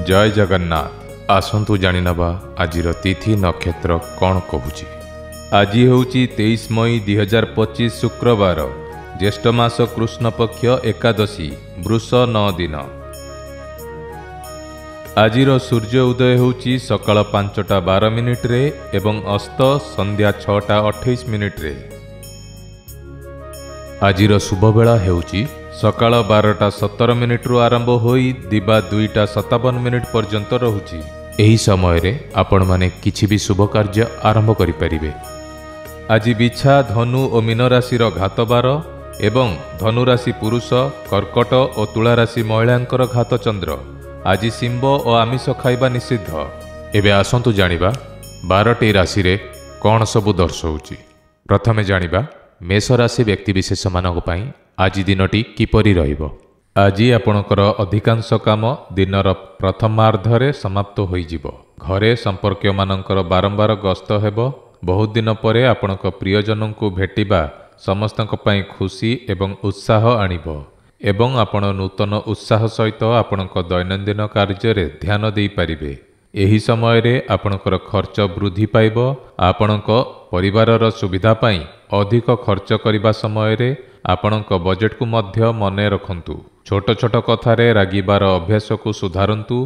जय जगन्नाथ। आसंतु जानिनबा आजिर तिथि नक्षत्र कौन कहूची। आज होउची 23 मई 2025 शुक्रवार, ज्येष्ठ मास कृष्ण पक्ष एकादशी, वृष 9 दिन। आजिर सूर्य उदय होउची सकाळ 5:12 रे एवं अस्त संध्या 6:28 रे। आजिर शुभ बेला हेउची सकाळ 12:17 रु आरंभ होई दिबा 2:57 पर्यंत रहुची। एही समय रे आपण माने किछि भी शुभ कार्य आरंभ करि परिबे। आज बिछा धनु और मीन राशि घातबार एवं धनु राशि पुरुष, कर्कट और तुला राशि महिलांकर घात चंद्र। आज शिंब और आमिष खाइबा निषिद्ध। एबे आसंतु जानिबा 12टी राशि रे कौन सबु दर्शाउची। प्रथमे जानिबा मेष राशि व्यक्तिविशेष मानक पई आज दिनटी किपरि रहिबो। आज आपणकर अधिकांश काम दिनर प्रथमार्धरे समाप्त होइजिबो। घरे संपर्क मानकर बारंबार गस्त हेबो। बहुत दिन परे आपणक प्रियजन को भेटिबा समस्तक पई खुशी एवं उत्साह आनिबो एवं आपण नूतन उत्साह सहित आपणक दैनंदिन कार्य रे ध्यान देई परिबे। एही समय रे आपणकर खर्च वृद्धि पाइबो। आपणक परिवारर सुविधा पई अधिक खर्च करिबा समय रे आपणक बजेट को मध्य मने रखंतु। छोट छोट कथारे रागिबार अभ्यास को सुधारंतु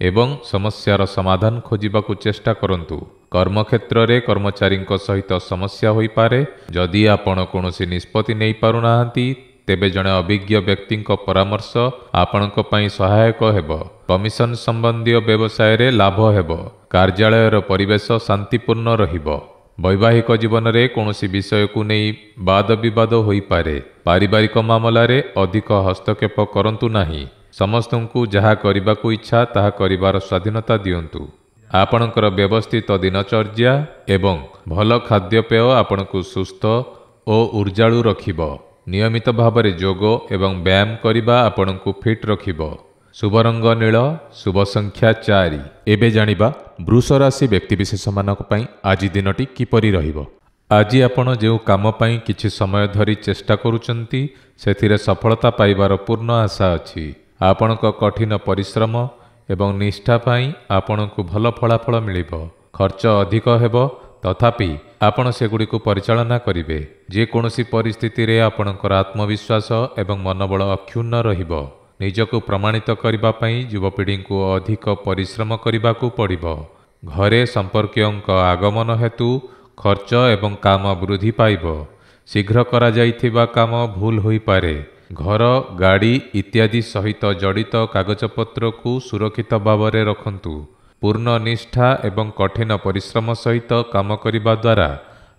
एवं समस्यार समाधान खोजिबाकू चेष्टा करंतु। कर्मक्षेत्र रे कर्मचारी सहित समस्या होई पारे। जदि आपण कोनोसी निष्पत्ति नहीं पारुनाहांती तेबे जणे अभिज्ञ व्यक्ति परामर्श आपणक पई सहायक हेबो। कमिशन संबंधी व्यवसाय रे लाभ हेबो। कार्यालयर परिवेश शांतिपूर्ण रहिबो। वैवाहिक जीवन रे कोनोसी विषय को नहीं वाद विवाद होई पारे। पारिवारिक मामला रे अधिक हस्तक्षेप करंतु नाही। समस्तंकु जहा करिबाकू इच्छा ताहा करिबार स्वाधीनता दियंतु। आपणकर व्यवस्थित दिनचर्या एवं भल खाद्यपेय आपणकू सुस्थ और ऊर्जाळु रखिबो। नियमित भाव में योग एवं व्यायाम करिबा आपणकू फिट रखिबो। शुभ रंग नील, शुभ संख्या 4। एबे जानिबा वृष राशि व्यक्तिविशेष मानक पई आज दिनटी किपरि रहिबो। आज आपण जो काम पई किछि समय धरी चेष्टा करूचंती सेथिरे सफलता पाइबार पूर्ण आशा अछि। आपणक कठिन परिश्रम एवं निष्ठा पई आपणकू भल फलाफल मिलिबो। खर्च अधिक हेबो तथापि आपण सेगुडी को परिचालना करिवे। जे कोनोसी परिस्थिति रे आपणकर आत्मविश्वास एवं मनोबल अक्षुण्ण रहिबो। निजको प्रमाणित करिबा पई युवपीढ़ी को अधिक परिश्रम करिबाकू पड़िबो। घरे संपर्कीयंक आगमन हेतु खर्च एवं काम वृद्धि पाइबो। शीघ्र करा जाइथिबा काम भूल होई पारे। घर, गाड़ी इत्यादि सहित जड़ित कागजपत्र को सुरक्षित भाव में रखंतु। पूर्ण निष्ठा एवं कठिन परिश्रम सहित काम करिबा द्वारा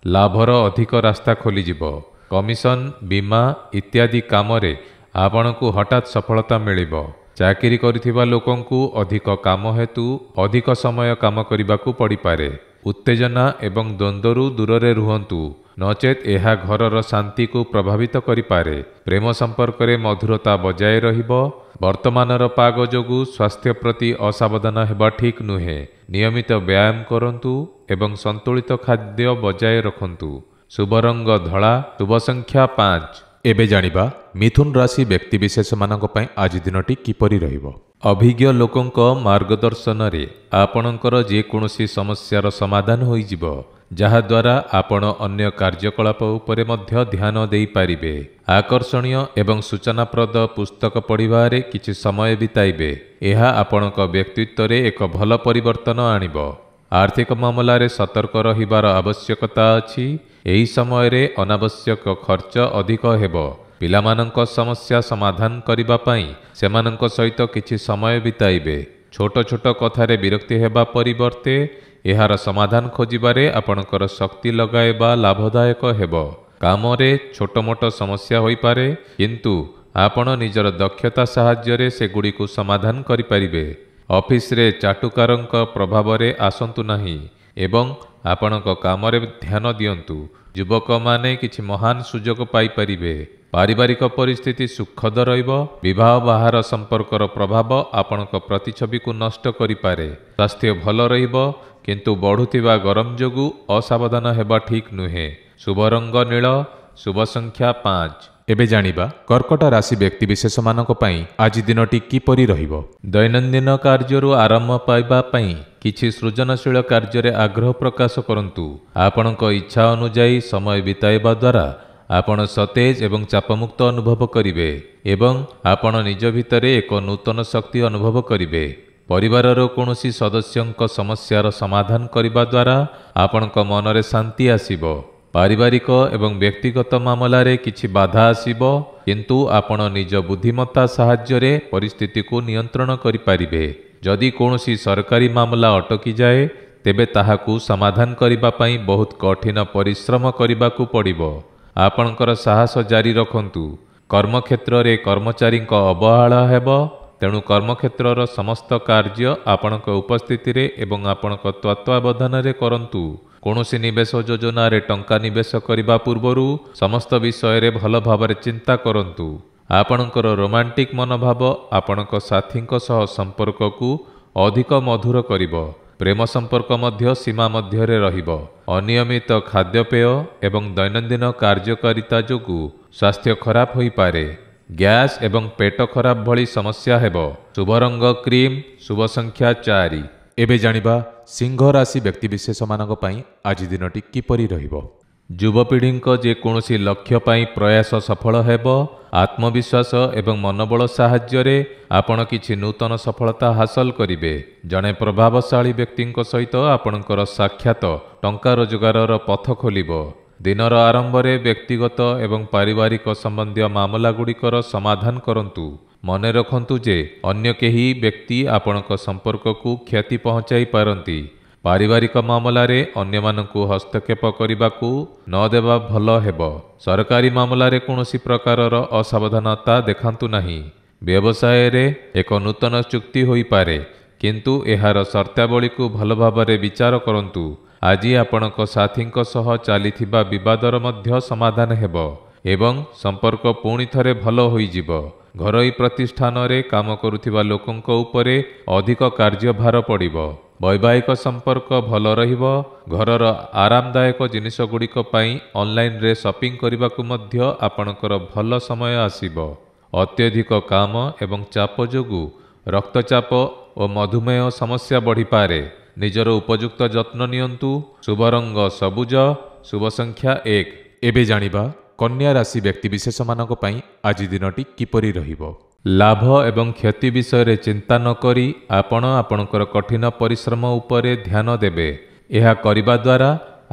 लाभर अधिक रास्ता खोलिजिबो। कमिशन, बीमा इत्यादि काम रे आपणकू हठात सफलता मिलिबो। चाकरी करिथिबा लोकंकू अधिक काम हेतु अधिक समय काम करिबाकू पड़ी पारे। उत्तेजना एवं द्वंद्वरू दूर रुहंतु, नचेत एहा घरर शांति को प्रभावित करि पारे। प्रेम संपर्क रे मधुरता बजाय रहिबो। वर्तमानर पाग जोगु स्वास्थ्य प्रति असावधान हेबा ठीक नुहे। नियमित व्यायाम करंतु एवं संतुलित खाद्य बजाय रखंतु। शुभ रंग धला, शुभ संख्या 5। एबे जानिबा मिथुन राशि व्यक्तिविशेष मानक पई आज दिनटी किपरि रहिबो। अभिज्ञ लोकंक मार्गदर्शन रे आपणकर जे कोनोसी समस्यार समाधान होई जिवो, जहा द्वारा आपण अन्य कार्यकलाप उपरे मध्य ध्यान देई पारिबे। आकर्षणीय एवं सूचनाप्रद पुस्तक पढ़िबारे किछि समय बिताइबे। एहा आपणक व्यक्तित्व रे एक भल परिवर्तन आनिबो। आर्थिक मामला रे सतर्क रहिबार आवश्यकता अछि। एही समय रे अनावश्यक खर्च अधिक हेबो। पिलामानंक समस्या समाधान करिबा पई सेमानंक सहित किछि समय बिताइबे। छोट छोट कथारे विरक्ति हेबा परिवर्ते एहार समाधान खोजिबारे आपणकर शक्ति लगाइबा लाभदायक हेबो। कामरे छोट मोट समस्या होई पारे, किंतु आपण निजर दक्षता साहाय्य रे सेगुडी को समाधान करि परिबे। ऑफिस रे चाटुकारंक प्रभाव रे आसंतु नाही एवं आपणक कामरे ध्यान दियंतु। युवक माने किछि महान सुजोग पाई परिबे। पारिवारिक परिस्थिति सुखद रहिबो। विवाह बाहार संपर्कर प्रभाव आपणक प्रतिछवि को नष्ट करि पारे। स्वास्थ्य भल रहिबो, किंतु बढ़ुथिबा गरम जोगु असावधान हेबा ठीक नुहे। शुभ रंग नील, शुभ संख्या 5। ଏବେ ଜାଣିବା କର୍କଟ ରାଶି ବ୍ୟକ୍ତିବିଶେଷମାନଙ୍କ ପାଇଁ ଆଜି ଦିନଟି କିପରି ରହିବ। ଦୈନନ୍ଦିନ କାର୍ଯ୍ୟରୁ ଆରାମ ପାଇବା ପାଇଁ କିଛି ସୃଜନଶୀଳ କାର୍ଯ୍ୟରେ ଆଗ୍ରହ ପ୍ରକାଶ କରନ୍ତୁ। ଆପଣଙ୍କ ଇଚ୍ଛା ଅନୁଯାୟୀ ସମୟ ବିତାଇବା ଦ୍ୱାରା ଆପଣ ସତେଜ ଏବଂ ଚାପମୁକ୍ତ ଅନୁଭବ କରିବେ ଏବଂ ଆପଣ ନିଜ ଭିତରେ ଏକ ନୂତନ ଶକ୍ତି ଅନୁଭବ କରିବେ। ପରିବାରର କୌଣସି ସଦସ୍ୟଙ୍କ ସମସ୍ୟାର ସମାଧାନ କରିବା ଦ୍ୱାରା ଆପଣଙ୍କ ମନରେ ଶାନ୍ତି ଆସିବ। ପାରିବାରିକ ଏବଂ ବ୍ୟକ୍ତିଗତ ମାମଲାରେ କିଛି ବାଧା ଆସିବ, କିନ୍ତୁ ଆପଣ ନିଜ ବୁଦ୍ଧିମତ୍ତା ସାହାଯ୍ୟରେ ପରିସ୍ଥିତିକୁ ନିୟନ୍ତ୍ରଣ କରିପାରିବେ। ଯଦି କୌଣସି ସରକାରୀ ମାମଲା ଅଟକିଯାଏ, ତେବେ ତାହାକୁ ସମାଧାନ କରିବା ପାଇଁ ବହୁତ କଠିନ ପରିଶ୍ରମ କରିବାକୁ ପଡ଼ିବ। ଆପଣଙ୍କର ସାହସ ଜାରି ରଖନ୍ତୁ। କର୍ମକ୍ଷେତ୍ରରେ କର୍ମଚାରୀଙ୍କ ଅବହେଳା ହେବ, ତେଣୁ କର୍ମକ୍ଷେତ୍ରର ସମସ୍ତ କାର୍ଯ୍ୟ ଆପଣଙ୍କ ଉପସ୍ଥିତିରେ ଏବଂ ଆପଣଙ୍କ ତତ୍ତ୍ୱାବଧାନରେ କରନ୍ତୁ। କୌଣସି ନିବେଶ ଯୋଜନାରେ ଟଙ୍କା ନିବେଶ କରିବା ପୂର୍ବରୁ ସମସ୍ତ ବିଷୟରେ ଭଲ ଭାବରେ ଚିନ୍ତା କରନ୍ତୁ। ଆପଣଙ୍କର ରୋମାଣ୍ଟିକ୍ ମନୋଭାବ ଆପଣଙ୍କ ସାଥୀଙ୍କ ସହ ସମ୍ପର୍କକୁ ଅଧିକ ମଧୁର କରିବ। ପ୍ରେମ ସମ୍ପର୍କ ମଧ୍ୟ ସୀମା ମଧ୍ୟରେ ରହିବ। ଅନିୟମିତ ଖାଦ୍ୟପେୟ ଏବଂ ଦୈନନ୍ଦିନ କାର୍ଯ୍ୟକାରିତା ଯୋଗୁଁ ସ୍ୱାସ୍ଥ୍ୟ ଖରାପ ହୋଇପାରେ। ଗ୍ୟାସ୍ ଏବଂ ପେଟ ଖରାପ ଭଳି ସମସ୍ୟା ହେବ। ଶୁଭ ରଙ୍ଗ କ୍ରିମ୍, ଶୁଭ ସଂଖ୍ୟା 4। ଏବେ ଜାଣିବା ସିଂହ ରାଶି ବ୍ୟକ୍ତିବିଶେଷମାନଙ୍କ ପାଇଁ ଆଜି ଦିନଟି କିପରି ରହିବ। ଯୁବପିଢ଼ିଙ୍କ ଯେକୌଣସି ଲକ୍ଷ୍ୟ ପାଇଁ ପ୍ରୟାସ ସଫଳ ହେବ। ଆତ୍ମବିଶ୍ୱାସ ଏବଂ ମନୋବଳ ସାହାଯ୍ୟରେ ଆପଣ କିଛି ନୂତନ ସଫଳତା ହାସଲ କରିବେ। ଜଣେ ପ୍ରଭାବଶାଳୀ ବ୍ୟକ୍ତିଙ୍କ ସହିତ ଆପଣଙ୍କର ସାକ୍ଷାତ ଟଙ୍କା ରୋଜଗାରର ପଥ ଖୋଲିବ। ଦିନର ଆରମ୍ଭରେ ବ୍ୟକ୍ତିଗତ ଏବଂ ପାରିବାରିକ ସମ୍ବନ୍ଧୀୟ ମାମଲାଗୁଡ଼ିକର ସମାଧାନ କରନ୍ତୁ। ମନେ ରଖନ୍ତୁ ଯେ ଅନ୍ୟ କେହି ବ୍ୟକ୍ତି ଆପଣଙ୍କ ସମ୍ପର୍କକୁ କ୍ଷତି ପହଞ୍ଚାଇ ପାରନ୍ତି। ପାରିବାରିକ ମାମଲାରେ ଅନ୍ୟମାନଙ୍କୁ ହସ୍ତକ୍ଷେପ କରିବାକୁ ନ ଦେବା ଭଲ ହେବ। ସରକାରୀ ମାମଲାରେ କୌଣସି ପ୍ରକାରର ଅସାବଧାନତା ଦେଖାନ୍ତୁ ନାହିଁ। ବ୍ୟବସାୟରେ ଏକ ନୂତନ ଚୁକ୍ତି ହୋଇପାରେ, କିନ୍ତୁ ଏହାର ସର୍ତ୍ତାବଳୀକୁ ଭଲ ଭାବରେ ବିଚାର କରନ୍ତୁ। ଆଜି ଆପଣଙ୍କ ସାଥୀଙ୍କ ସହ ଚାଲିଥିବା ବିବାଦର ମଧ୍ୟ ସମାଧାନ ହେବ ଏବଂ ସମ୍ପର୍କ ପୁଣି ଥରେ ଭଲ ହୋଇଯିବ। ଘରୋଇ ପ୍ରତିଷ୍ଠାନରେ କାମ କରୁଥିବା ଲୋକଙ୍କ ଉପରେ ଅଧିକ କାର୍ଯ୍ୟଭାର ପଡ଼ିବ। ବୈବାହିକ ସମ୍ପର୍କ ଭଲ ରହିବ। ଘରର ଆରାମଦାୟକ ଜିନିଷଗୁଡ଼ିକ ପାଇଁ ଅନଲାଇନରେ ସପିଂ କରିବାକୁ ମଧ୍ୟ ଆପଣଙ୍କର ଭଲ ସମୟ ଆସିବ। ଅତ୍ୟଧିକ କାମ ଏବଂ ଚାପ ଯୋଗୁଁ ରକ୍ତଚାପ ଓ ମଧୁମେହ ସମସ୍ୟା ବଢ଼ିପାରେ। ନିଜର ଉପଯୁକ୍ତ ଯତ୍ନ ନିଅନ୍ତୁ। ଶୁଭ ରଙ୍ଗ ସବୁଜ, ଶୁଭ ସଂଖ୍ୟା 1। ଏବେ ଜାଣିବା କନ୍ୟା ରାଶି ବ୍ୟକ୍ତିବିଶେଷମାନଙ୍କ ପାଇଁ ଆଜି ଦିନଟି କିପରି ରହିବ। ଲାଭ ଏବଂ କ୍ଷତି ବିଷୟରେ ଚିନ୍ତା ନ କରି ଆପଣ ଆପଣଙ୍କର କଠିନ ପରିଶ୍ରମ ଉପରେ ଧ୍ୟାନ ଦେବେ। ଏହା କରିବା ଦ୍ୱାରା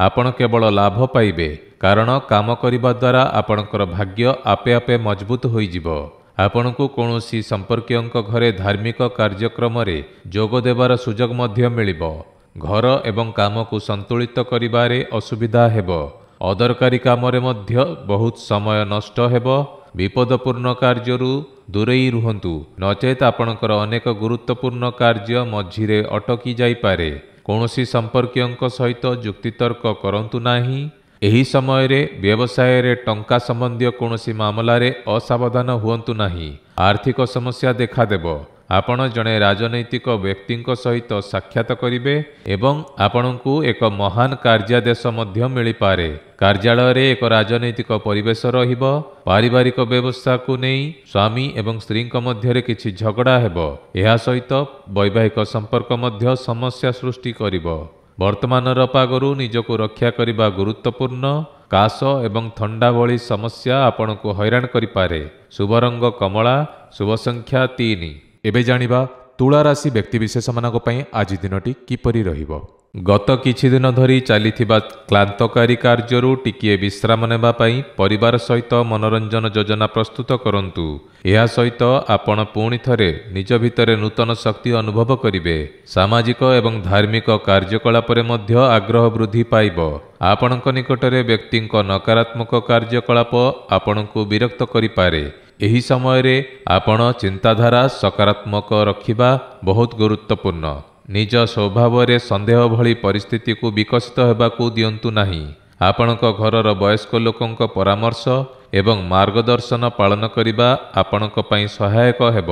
ଆପଣ କେବଳ ଲାଭ ପାଇବେ, କାରଣ କାମ କରିବା ଦ୍ୱାରା ଆପଣଙ୍କର ଭାଗ୍ୟ ଆପେ ଆପେ ମଜବୁତ ହୋଇଯିବ। ଆପଣଙ୍କୁ କୌଣସି ସମ୍ପର୍କୀୟଙ୍କ ଘରେ ଧାର୍ମିକ କାର୍ଯ୍ୟକ୍ରମରେ ଯୋଗ ଦେବାର ସୁଯୋଗ ମଧ୍ୟ ମିଳିବ। ଘର ଏବଂ କାମକୁ ସନ୍ତୁଳିତ କରିବାରେ ଅସୁବିଧା ହେବ। ଅଦରକାରୀ କାମରେ ମଧ୍ୟ ବହୁତ ସମୟ ନଷ୍ଟ ହେବ। ବିପଦପୂର୍ଣ୍ଣ କାର୍ଯ୍ୟରୁ ଦୂରେଇ ରୁହନ୍ତୁ, ନଚେତ୍ ଆପଣଙ୍କର ଅନେକ ଗୁରୁତ୍ୱପୂର୍ଣ୍ଣ କାର୍ଯ୍ୟ ମଝିରେ ଅଟକି ଯାଇପାରେ। କୌଣସି ସମ୍ପର୍କୀୟଙ୍କ ସହିତ ଯୁକ୍ତିତର୍କ କରନ୍ତୁ ନାହିଁ। ଏହି ସମୟରେ ବ୍ୟବସାୟରେ ଟଙ୍କା ସମ୍ବନ୍ଧୀୟ କୌଣସି ମାମଲାରେ ଅସାବଧାନ ହୁଅନ୍ତୁ ନାହିଁ। ଆର୍ଥିକ ସମସ୍ୟା ଦେଖାଦେବ। ଆପଣ ଜଣେ ରାଜନୈତିକ ବ୍ୟକ୍ତିଙ୍କ ସହିତ ସାକ୍ଷାତ କରିବେ ଏବଂ ଆପଣଙ୍କୁ ଏକ ମହାନ କାର୍ଯ୍ୟାଦେଶ ମଧ୍ୟ ମିଳିପାରେ। କାର୍ଯ୍ୟାଳୟରେ ଏକ ରାଜନୈତିକ ପରିବେଶ ରହିବ। ପାରିବାରିକ ବ୍ୟବସ୍ଥାକୁ ନେଇ ସ୍ୱାମୀ ଏବଂ ସ୍ତ୍ରୀଙ୍କ ମଧ୍ୟରେ କିଛି ଝଗଡ଼ା ହେବ। ଏହା ସହିତ ବୈବାହିକ ସମ୍ପର୍କ ମଧ୍ୟ ସମସ୍ୟା ସୃଷ୍ଟି କରିବ। ବର୍ତ୍ତମାନର ପାଗରୁ ନିଜକୁ ରକ୍ଷା କରିବା ଗୁରୁତ୍ୱପୂର୍ଣ୍ଣ। କାଶ ଏବଂ ଥଣ୍ଡା ଭଳି ସମସ୍ୟା ଆପଣଙ୍କୁ ହଇରାଣ କରିପାରେ। ଶୁଭ ରଙ୍ଗ କମଳା, ଶୁଭ ସଂଖ୍ୟା 3। ଏବେ ଜାଣିବା ତୁଳା ରାଶି ବ୍ୟକ୍ତିବିଶେଷମାନଙ୍କ ପାଇଁ ଆଜି ଦିନଟି କିପରି ରହିବ। ଗତ କିଛି ଦିନ ଧରି ଚାଲିଥିବା କ୍ଲାନ୍ତକାରୀ କାର୍ଯ୍ୟରୁ ଟିକିଏ ବିଶ୍ରାମ ନେବା ପାଇଁ ପରିବାର ସହିତ ମନୋରଞ୍ଜନ ଯୋଜନା ପ୍ରସ୍ତୁତ କରନ୍ତୁ। ଏହା ସହିତ ଆପଣ ପୁଣି ଥରେ ନିଜ ଭିତରେ ନୂତନ ଶକ୍ତି ଅନୁଭବ କରିବେ। ସାମାଜିକ ଏବଂ ଧାର୍ମିକ କାର୍ଯ୍ୟକଳାପରେ ମଧ୍ୟ ଆଗ୍ରହ ବୃଦ୍ଧି ପାଇବ। ଆପଣଙ୍କ ନିକଟରେ ବ୍ୟକ୍ତିଙ୍କ ନକାରାତ୍ମକ କାର୍ଯ୍ୟକଳାପ ଆପଣଙ୍କୁ ବିରକ୍ତ କରିପାରେ। ଏହି ସମୟରେ ଆପଣ ଚିନ୍ତାଧାରା ସକାରାତ୍ମକ ରଖିବା ବହୁତ ଗୁରୁତ୍ୱପୂର୍ଣ୍ଣ। ନିଜ ସ୍ୱଭାବରେ ସନ୍ଦେହ ଭଳି ପରିସ୍ଥିତିକୁ ବିକଶିତ ହେବାକୁ ଦିଅନ୍ତୁ ନାହିଁ। ଆପଣଙ୍କ ଘରର ବୟସ୍କ ଲୋକଙ୍କ ପରାମର୍ଶ ଏବଂ ମାର୍ଗଦର୍ଶନ ପାଳନ କରିବା ଆପଣଙ୍କ ପାଇଁ ସହାୟକ ହେବ।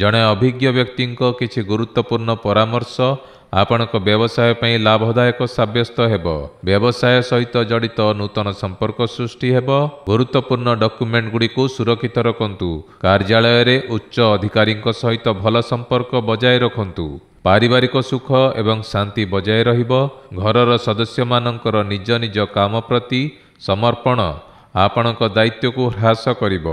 ଜଣେ ଅଭିଜ୍ଞ ବ୍ୟକ୍ତିଙ୍କ କିଛି ଗୁରୁତ୍ୱପୂର୍ଣ୍ଣ ପରାମର୍ଶ ଆପଣଙ୍କ ବ୍ୟବସାୟ ପାଇଁ ଲାଭଦାୟକ ସାବ୍ୟସ୍ତ ହେବ। ବ୍ୟବସାୟ ସହିତ ଜଡ଼ିତ ନୂତନ ସମ୍ପର୍କ ସୃଷ୍ଟି ହେବ। ଗୁରୁତ୍ୱପୂର୍ଣ୍ଣ ଡକ୍ୟୁମେଣ୍ଟ ଗୁଡ଼ିକୁ ସୁରକ୍ଷିତ ରଖନ୍ତୁ। କାର୍ଯ୍ୟାଳୟରେ ଉଚ୍ଚ ଅଧିକାରୀଙ୍କ ସହିତ ଭଲ ସମ୍ପର୍କ ବଜାୟ ରଖନ୍ତୁ। ପାରିବାରିକ ସୁଖ ଏବଂ ଶାନ୍ତି ବଜାୟ ରହିବ। ଘରର ସଦସ୍ୟମାନଙ୍କର ନିଜ ନିଜ କାମ ପ୍ରତି ସମର୍ପଣ ଆପଣଙ୍କ ଦାୟିତ୍ୱକୁ ହ୍ରାସ କରିବ।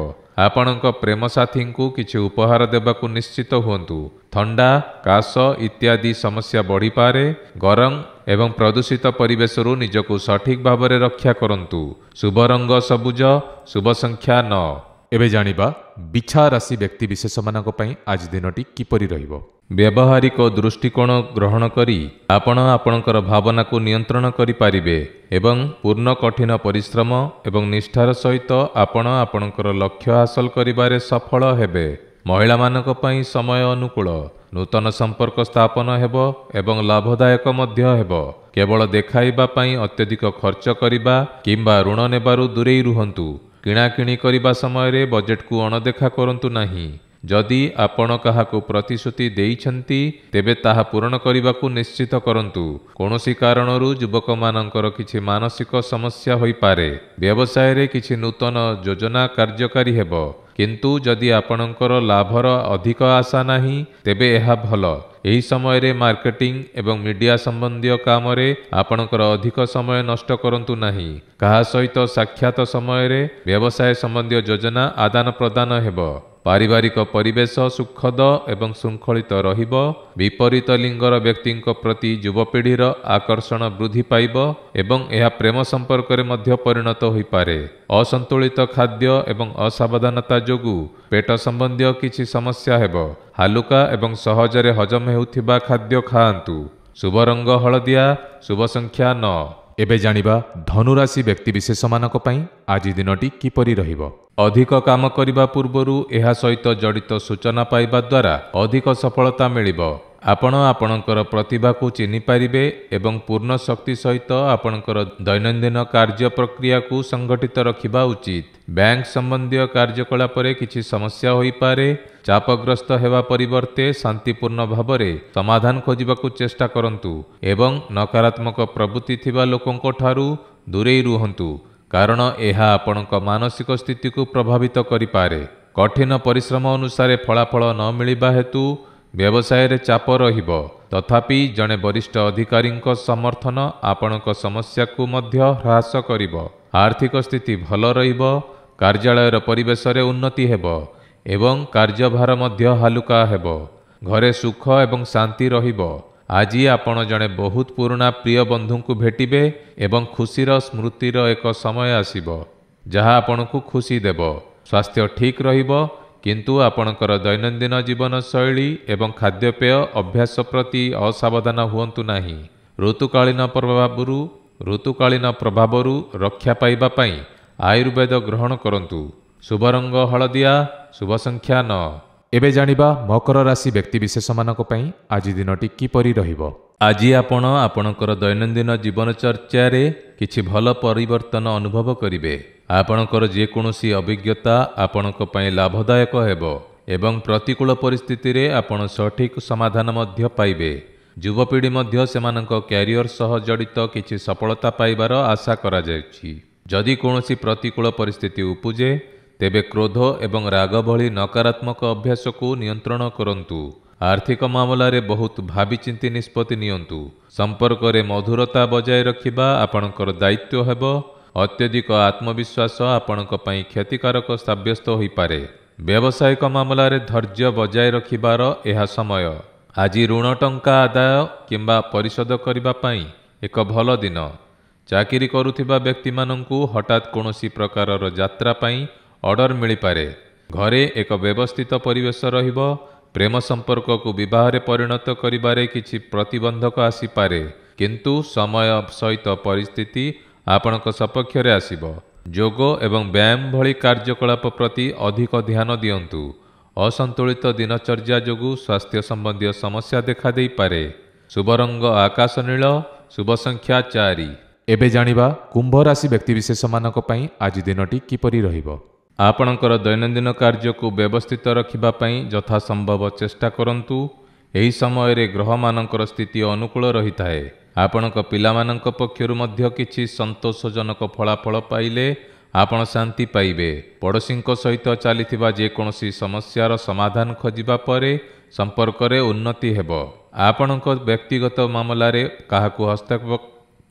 ଆପଣଙ୍କ ପ୍ରେମ ସାଥୀଙ୍କୁ କିଛି ଉପହାର ଦେବାକୁ ନିଶ୍ଚିତ ହୁଅନ୍ତୁ। ଥଣ୍ଡା, କାଶ ଇତ୍ୟାଦି ସମସ୍ୟା ବଢ଼ିପାରେ। ଗରମ ଏବଂ ପ୍ରଦୂଷିତ ପରିବେଶରୁ ନିଜକୁ ସଠିକ ଭାବରେ ରକ୍ଷା କରନ୍ତୁ। ଶୁଭ ରଙ୍ଗ ସବୁଜ, ଶୁଭ ସଂଖ୍ୟା 9। ଏବେ ଜାଣିବା ବିଛା ରାଶି ବ୍ୟକ୍ତିବିଶେଷମାନଙ୍କ ପାଇଁ ଆଜି ଦିନଟି କିପରି ରହିବ। ବ୍ୟବହାରିକ ଦୃଷ୍ଟିକୋଣ ଗ୍ରହଣ କରି ଆପଣ ଆପଣଙ୍କର ଭାବନାକୁ ନିୟନ୍ତ୍ରଣ କରିପାରିବେ ଏବଂ ପୂର୍ଣ୍ଣ କଠିନ ପରିଶ୍ରମ ଏବଂ ନିଷ୍ଠାର ସହିତ ଆପଣ ଆପଣଙ୍କର ଲକ୍ଷ୍ୟ ହାସଲ କରିବାରେ ସଫଳ ହେବେ। ମହିଳାମାନଙ୍କ ପାଇଁ ସମୟ ଅନୁକୂଳ। ନୂତନ ସମ୍ପର୍କ ସ୍ଥାପନ ହେବ ଏବଂ ଲାଭଦାୟକ ମଧ୍ୟ ହେବ। କେବଳ ଦେଖାଇବା ପାଇଁ ଅତ୍ୟଧିକ ଖର୍ଚ୍ଚ କରିବା କିମ୍ବା ଋଣ ନେବାରୁ ଦୂରେଇ ରୁହନ୍ତୁ। କିଣାକିଣି କରିବା ସମୟରେ ବଜେଟକୁ ଅଣଦେଖା କରନ୍ତୁ ନାହିଁ। ଯଦି ଆପଣ କାହାକୁ ପ୍ରତିଶ୍ରୁତି ଦେଇଛନ୍ତି ତେବେ ତାହା ପୂରଣ କରିବାକୁ ନିଶ୍ଚିତ କରନ୍ତୁ। କୌଣସି କାରଣରୁ ଯୁବକମାନଙ୍କର କିଛି ମାନସିକ ସମସ୍ୟା ହୋଇପାରେ। ବ୍ୟବସାୟରେ କିଛି ନୂତନ ଯୋଜନା କାର୍ଯ୍ୟକାରୀ ହେବ, କିନ୍ତୁ ଯଦି ଆପଣଙ୍କର ଲାଭର ଅଧିକ ଆଶା ନାହିଁ ତେବେ ଏହା ଭଲ। ଏହି ସମୟରେ ମାର୍କେଟିଂ ଏବଂ ମିଡିଆ ସମ୍ବନ୍ଧୀୟ କାମରେ ଆପଣଙ୍କର ଅଧିକ ସମୟ ନଷ୍ଟ କରନ୍ତୁ ନାହିଁ। କାହା ସହିତ ସାକ୍ଷାତ ସମୟରେ ବ୍ୟବସାୟ ସମ୍ବନ୍ଧୀୟ ଯୋଜନା ଆଦାନ ପ୍ରଦାନ ହେବ। ପାରିବାରିକ ପରିବେଶ ସୁଖଦ ଏବଂ ଶୃଙ୍ଖଳିତ ରହିବ। ବିପରୀତ ଲିଙ୍ଗର ବ୍ୟକ୍ତିଙ୍କ ପ୍ରତି ଯୁବପିଢ଼ିର ଆକର୍ଷଣ ବୃଦ୍ଧି ପାଇବ ଏବଂ ଏହା ପ୍ରେମ ସମ୍ପର୍କରେ ମଧ୍ୟ ପରିଣତ ହୋଇପାରେ। ଅସନ୍ତୁଳିତ ଖାଦ୍ୟ ଏବଂ ଅସାବଧାନତା ଯୋଗୁଁ ପେଟ ସମ୍ବନ୍ଧୀୟ କିଛି ସମସ୍ୟା ହେବ। ହାଲୁକା ଏବଂ ସହଜରେ ହଜମ ହେଉଥିବା ଖାଦ୍ୟ ଖାଆନ୍ତୁ। ଶୁଭ ରଙ୍ଗ ହଳଦିଆ, ଶୁଭ ସଂଖ୍ୟା 9। ଏବେ ଜାଣିବା ଧନୁରାଶି ବ୍ୟକ୍ତିବିଶେଷମାନଙ୍କ ପାଇଁ ଆଜି ଦିନଟି କିପରି ରହିବ। ଅଧିକ କାମ କରିବା ପୂର୍ବରୁ ଏହା ସହିତ ଜଡ଼ିତ ସୂଚନା ପାଇବା ଦ୍ୱାରା ଅଧିକ ସଫଳତା ମିଳିବ। ଆପଣ ଆପଣଙ୍କର ପ୍ରତିଭାକୁ ଚିହ୍ନିପାରିବେ ଏବଂ ପୂର୍ଣ୍ଣ ଶକ୍ତି ସହିତ ଆପଣଙ୍କର ଦୈନନ୍ଦିନ କାର୍ଯ୍ୟ ପ୍ରକ୍ରିୟାକୁ ସଂଗଠିତ ରଖିବା ଉଚିତ। ବ୍ୟାଙ୍କ ସମ୍ବନ୍ଧୀୟ କାର୍ଯ୍ୟକଳାପରେ କିଛି ସମସ୍ୟା ହୋଇପାରେ। ଚାପଗ୍ରସ୍ତ ହେବା ପରିବର୍ତ୍ତେ ଶାନ୍ତିପୂର୍ଣ୍ଣ ଭାବରେ ସମାଧାନ ଖୋଜିବାକୁ ଚେଷ୍ଟା କରନ୍ତୁ ଏବଂ ନକାରାତ୍ମକ ପ୍ରବୃତ୍ତି ଥିବା ଲୋକଙ୍କ ଠାରୁ ଦୂରେଇ ରୁହନ୍ତୁ, କାରଣ ଏହା ଆପଣଙ୍କ ମାନସିକ ସ୍ଥିତିକୁ ପ୍ରଭାବିତ କରିପାରେ। କଠିନ ପରିଶ୍ରମ ଅନୁସାରେ ଫଳାଫଳ ନ ମିଳିବା ହେତୁ ବ୍ୟବସାୟରେ ଚାପ ରହିବ। ତଥାପି ଜଣେ ବରିଷ୍ଠ ଅଧିକାରୀଙ୍କ ସମର୍ଥନ ଆପଣଙ୍କ ସମସ୍ୟାକୁ ମଧ୍ୟ ହ୍ରାସ କରିବ। ଆର୍ଥିକ ସ୍ଥିତି ଭଲ ରହିବ। କାର୍ଯ୍ୟାଳୟର ପରିବେଶରେ ଉନ୍ନତି ହେବ ଏବଂ କାର୍ଯ୍ୟଭାର ମଧ୍ୟ ହାଲୁକା ହେବ। ଘରେ ସୁଖ ଏବଂ ଶାନ୍ତି ରହିବ। ଆଜି ଆପଣ ଜଣେ ବହୁତ ପୁରୁଣା ପ୍ରିୟ ବନ୍ଧୁଙ୍କୁ ଭେଟିବେ ଏବଂ ଖୁସିର ସ୍ମୃତିର ଏକ ସମୟ ଆସିବ, ଯାହା ଆପଣଙ୍କୁ ଖୁସି ଦେବ। ସ୍ୱାସ୍ଥ୍ୟ ଠିକ୍ ରହିବ, କିନ୍ତୁ ଆପଣଙ୍କର ଦୈନନ୍ଦିନ ଜୀବନଶୈଳୀ ଏବଂ ଖାଦ୍ୟପେୟ ଅଭ୍ୟାସ ପ୍ରତି ଅସାବଧାନ ହୁଅନ୍ତୁ ନାହିଁ। ଋତୁକାଳୀନ ପ୍ରଭାବରୁ ରକ୍ଷା ପାଇବା ପାଇଁ ଆୟୁର୍ବେଦ ଗ୍ରହଣ କରନ୍ତୁ। ଶୁଭ ରଙ୍ଗ ହଳଦିଆ, ଶୁଭ ସଂଖ୍ୟା 9। ଏବେ ଜାଣିବା ମକର ରାଶି ବ୍ୟକ୍ତିବିଶେଷମାନଙ୍କ ପାଇଁ ଆଜି ଦିନଟି କିପରି ରହିବ। ଆଜି ଆପଣ ଆପଣଙ୍କର ଦୈନନ୍ଦିନ ଜୀବନଚର୍ଯ୍ୟାରେ କିଛି ଭଲ ପରିବର୍ତ୍ତନ ଅନୁଭବ କରିବେ। ଆପଣଙ୍କର ଯେକୌଣସି ଅଭିଜ୍ଞତା ଆପଣଙ୍କ ପାଇଁ ଲାଭଦାୟକ ହେବ ଏବଂ ପ୍ରତିକୂଳ ପରିସ୍ଥିତିରେ ଆପଣ ସଠିକ୍ ସମାଧାନ ମଧ୍ୟ ପାଇବେ। ଯୁବପିଢ଼ି ମଧ୍ୟ ସେମାନଙ୍କ କ୍ୟାରିୟର ସହ ଜଡ଼ିତ କିଛି ସଫଳତା ପାଇବାର ଆଶା କରାଯାଉଛି। ଯଦି କୌଣସି ପ୍ରତିକୂଳ ପରିସ୍ଥିତି ଉପୁଜେ ତେବେ କ୍ରୋଧ ଏବଂ ରାଗ ଭଳି ନକାରାତ୍ମକ ଅଭ୍ୟାସକୁ ନିୟନ୍ତ୍ରଣ କରନ୍ତୁ। ଆର୍ଥିକ ମାମଲାରେ ବହୁତ ଭାବିଚିନ୍ତି ନିଷ୍ପତ୍ତି ନିଅନ୍ତୁ। ସମ୍ପର୍କରେ ମଧୁରତା ବଜାୟ ରଖିବା ଆପଣଙ୍କର ଦାୟିତ୍ୱ ହେବ। ଅତ୍ୟଧିକ ଆତ୍ମବିଶ୍ୱାସ ଆପଣଙ୍କ ପାଇଁ କ୍ଷତିକାରକ ସାବ୍ୟସ୍ତ ହୋଇପାରେ। ବ୍ୟବସାୟିକ ମାମଲାରେ ଧୈର୍ଯ୍ୟ ବଜାୟ ରଖିବାର ଏହା ସମୟ। ଆଜି ଋଣ ଟଙ୍କା ଆଦାୟ କିମ୍ବା ପରିଶୋଧ କରିବା ପାଇଁ ଏକ ଭଲ ଦିନ। ଚାକିରି କରୁଥିବା ବ୍ୟକ୍ତିମାନଙ୍କୁ ହଠାତ୍ କୌଣସି ପ୍ରକାରର ଯାତ୍ରା ପାଇଁ ଅର୍ଡର ମିଳିପାରେ। ଘରେ ଏକ ବ୍ୟବସ୍ଥିତ ପରିବେଶ ରହିବ। ପ୍ରେମ ସମ୍ପର୍କକୁ ବିବାହରେ ପରିଣତ କରିବାରେ କିଛି ପ୍ରତିବନ୍ଧକ ଆସିପାରେ, କିନ୍ତୁ ସମୟ ସହିତ ପରିସ୍ଥିତି ଆପଣଙ୍କ ସପକ୍ଷରେ ଆସିବ। ଯୋଗ ଏବଂ ବ୍ୟାୟାମ ଭଳି କାର୍ଯ୍ୟକଳାପ ପ୍ରତି ଅଧିକ ଧ୍ୟାନ ଦିଅନ୍ତୁ। ଅସନ୍ତୁଳିତ ଦିନଚର୍ଯ୍ୟା ଯୋଗୁଁ ସ୍ୱାସ୍ଥ୍ୟ ସମ୍ବନ୍ଧୀୟ ସମସ୍ୟା ଦେଖାଦେଇପାରେ। ଶୁଭ ରଙ୍ଗ ଆକାଶ ନୀଳ, ଶୁଭ ସଂଖ୍ୟା 4। ଏବେ ଜାଣିବା କୁମ୍ଭ ରାଶି ବ୍ୟକ୍ତିବିଶେଷମାନଙ୍କ ପାଇଁ ଆଜି ଦିନଟି କିପରି ରହିବ। ଆପଣଙ୍କର ଦୈନନ୍ଦିନ କାର୍ଯ୍ୟକୁ ବ୍ୟବସ୍ଥିତ ରଖିବା ପାଇଁ ଯଥାସମ୍ଭବ ଚେଷ୍ଟା କରନ୍ତୁ। ଏହି ସମୟରେ ଗ୍ରହମାନଙ୍କର ସ୍ଥିତି ଅନୁକୂଳ ରହିଥାଏ। ଆପଣଙ୍କ ପିଲାମାନଙ୍କ ପକ୍ଷରୁ ମଧ୍ୟ କିଛି ସନ୍ତୋଷଜନକ ଫଳାଫଳ ପାଇଲେ ଆପଣ ଶାନ୍ତି ପାଇବେ। ପଡ଼ୋଶୀଙ୍କ ସହିତ ଚାଲିଥିବା ଯେକୌଣସି ସମସ୍ୟାର ସମାଧାନ ଖୋଜିବା ପରେ ସମ୍ପର୍କରେ ଉନ୍ନତି ହେବ। ଆପଣଙ୍କ ବ୍ୟକ୍ତିଗତ ମାମଲାରେ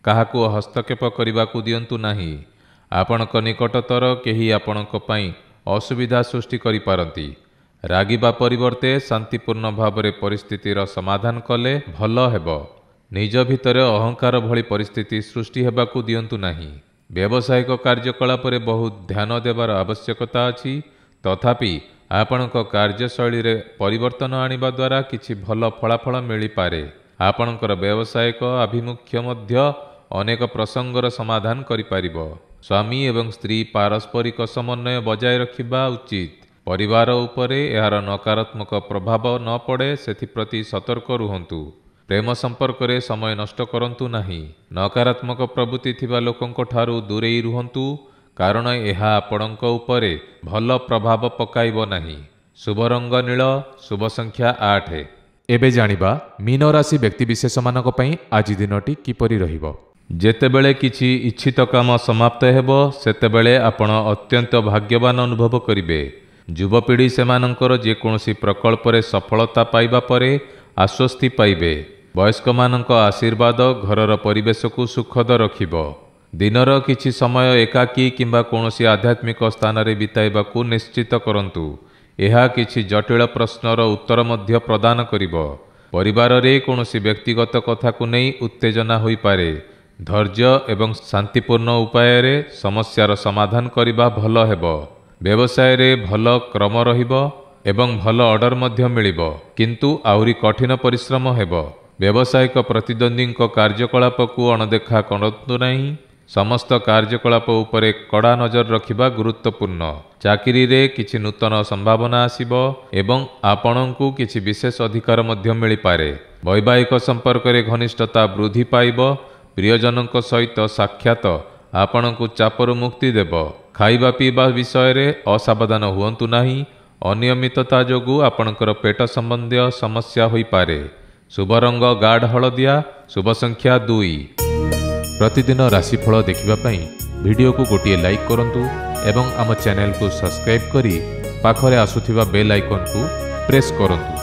କାହାକୁ ହସ୍ତକ୍ଷେପ କରିବାକୁ ଦିଅନ୍ତୁ ନାହିଁ। ଆପଣଙ୍କ ନିକଟତର କେହି ଆପଣଙ୍କ ପାଇଁ ଅସୁବିଧା ସୃଷ୍ଟି କରିପାରନ୍ତି। ରାଗିବା ପରିବର୍ତ୍ତେ ଶାନ୍ତିପୂର୍ଣ୍ଣ ଭାବରେ ପରିସ୍ଥିତିର ସମାଧାନ କଲେ ଭଲ ହେବ। ନିଜ ଭିତରେ ଅହଙ୍କାର ଭଳି ପରିସ୍ଥିତି ସୃଷ୍ଟି ହେବାକୁ ଦିଅନ୍ତୁ ନାହିଁ। ବ୍ୟବସାୟିକ କାର୍ଯ୍ୟକଳାପରେ ବହୁତ ଧ୍ୟାନ ଦେବାର ଆବଶ୍ୟକତା ଅଛି। ତଥାପି ଆପଣଙ୍କ କାର୍ଯ୍ୟଶୈଳୀରେ ପରିବର୍ତ୍ତନ ଆଣିବା ଦ୍ୱାରା କିଛି ଭଲ ଫଳାଫଳ ମିଳିପାରେ। ଆପଣଙ୍କର ବ୍ୟବସାୟିକ ଆଭିମୁଖ୍ୟ ମଧ୍ୟ ଅନେକ ପ୍ରସଙ୍ଗର ସମାଧାନ କରିପାରିବ। ସ୍ୱାମୀ ଏବଂ ସ୍ତ୍ରୀ ପାରସ୍ପରିକ ସମନ୍ୱୟ ବଜାୟ ରଖିବା ଉଚିତ। ପରିବାର ଉପରେ ଏହାର ନକାରାତ୍ମକ ପ୍ରଭାବ ନ ପଡ଼େ ସେଥିପ୍ରତି ସତର୍କ ରୁହନ୍ତୁ। ପ୍ରେମ ସମ୍ପର୍କରେ ସମୟ ନଷ୍ଟ କରନ୍ତୁ ନାହିଁ। ନକାରାତ୍ମକ ପ୍ରବୃତ୍ତି ଥିବା ଲୋକଙ୍କ ଠାରୁ ଦୂରେଇ ରୁହନ୍ତୁ, କାରଣ ଏହା ଆପଣଙ୍କ ଉପରେ ଭଲ ପ୍ରଭାବ ପକାଇବ ନାହିଁ। ଶୁଭ ରଙ୍ଗ ନୀଳ, ଶୁଭ ସଂଖ୍ୟା 8। ଏବେ ଜାଣିବା ମୀନ ରାଶି ବ୍ୟକ୍ତିବିଶେଷମାନଙ୍କ ପାଇଁ ଆଜି ଦିନଟି କିପରି ରହିବ। ଯେତେବେଳେ କିଛି ଇଚ୍ଛିତ କାମ ସମାପ୍ତ ହେବ ସେତେବେଳେ ଆପଣ ଅତ୍ୟନ୍ତ ଭାଗ୍ୟବାନ ଅନୁଭବ କରିବେ। ଯୁବପିଢ଼ି ସେମାନଙ୍କର ଯେକୌଣସି ପ୍ରକଳ୍ପରେ ସଫଳତା ପାଇବା ପରେ ଆଶ୍ୱସ୍ତି ପାଇବେ। ବୟସ୍କମାନଙ୍କ ଆଶୀର୍ବାଦ ଘରର ପରିବେଶକୁ ସୁଖଦ ରଖିବ। ଦିନର କିଛି ସମୟ ଏକାକୀ କିମ୍ବା କୌଣସି ଆଧ୍ୟାତ୍ମିକ ସ୍ଥାନରେ ବିତାଇବାକୁ ନିଶ୍ଚିତ କରନ୍ତୁ। ଏହା କିଛି ଜଟିଳ ପ୍ରଶ୍ନର ଉତ୍ତର ମଧ୍ୟ ପ୍ରଦାନ କରିବ। ପରିବାରରେ କୌଣସି ବ୍ୟକ୍ତିଗତ କଥାକୁ ନେଇ ଉତ୍ତେଜନା ହୋଇପାରେ। ଧୈର୍ଯ୍ୟ ଏବଂ ଶାନ୍ତିପୂର୍ଣ୍ଣ ଉପାୟରେ ସମସ୍ୟାର ସମାଧାନ କରିବା ଭଲ ହେବ। ବ୍ୟବସାୟରେ ଭଲ କ୍ରମ ରହିବ ଏବଂ ଭଲ ଅର୍ଡର ମଧ୍ୟ ମିଳିବ, କିନ୍ତୁ ଆହୁରି କଠିନ ପରିଶ୍ରମ ହେବ। ବ୍ୟବସାୟିକ ପ୍ରତିଦ୍ୱନ୍ଦ୍ୱୀଙ୍କ କାର୍ଯ୍ୟକଳାପକୁ ଅଣଦେଖା କରନ୍ତୁ ନାହିଁ। ସମସ୍ତ କାର୍ଯ୍ୟକଳାପ ଉପରେ କଡ଼ା ନଜର ରଖିବା ଗୁରୁତ୍ୱପୂର୍ଣ୍ଣ। ଚାକିରିରେ କିଛି ନୂତନ ସମ୍ଭାବନା ଆସିବ ଏବଂ ଆପଣଙ୍କୁ କିଛି ବିଶେଷ ଅଧିକାର ମଧ୍ୟ ମିଳିପାରେ। ବୈବାହିକ ସମ୍ପର୍କରେ ଘନିଷ୍ଠତା ବୃଦ୍ଧି ପାଇବ। ପ୍ରିୟଜନଙ୍କ ସହିତ ସାକ୍ଷାତ ଆପଣଙ୍କୁ ଚାପରୁ ମୁକ୍ତି ଦେବ। ଖାଇବା ପିଇବା ବିଷୟରେ ଅସାବଧାନ ହୁଅନ୍ତୁ ନାହିଁ। ଅନିୟମିତତା ଯୋଗୁଁ ଆପଣଙ୍କର ପେଟ ସମ୍ବନ୍ଧୀୟ ସମସ୍ୟା ହୋଇପାରେ। ଶୁଭ ରଙ୍ଗ ଗାଢ଼ ହଳଦିଆ, ଶୁଭ ସଂଖ୍ୟା 2। ପ୍ରତିଦିନ ରାଶିଫଳ ଦେଖିବା ପାଇଁ ଭିଡ଼ିଓକୁ ଗୋଟିଏ ଲାଇକ୍ କରନ୍ତୁ ଏବଂ ଆମ ଚ୍ୟାନେଲକୁ ସବସ୍କ୍ରାଇବ୍ କରି ପାଖରେ ଆସୁଥିବା ବେଲ୍ ଆଇକନ୍କୁ ପ୍ରେସ୍ କରନ୍ତୁ।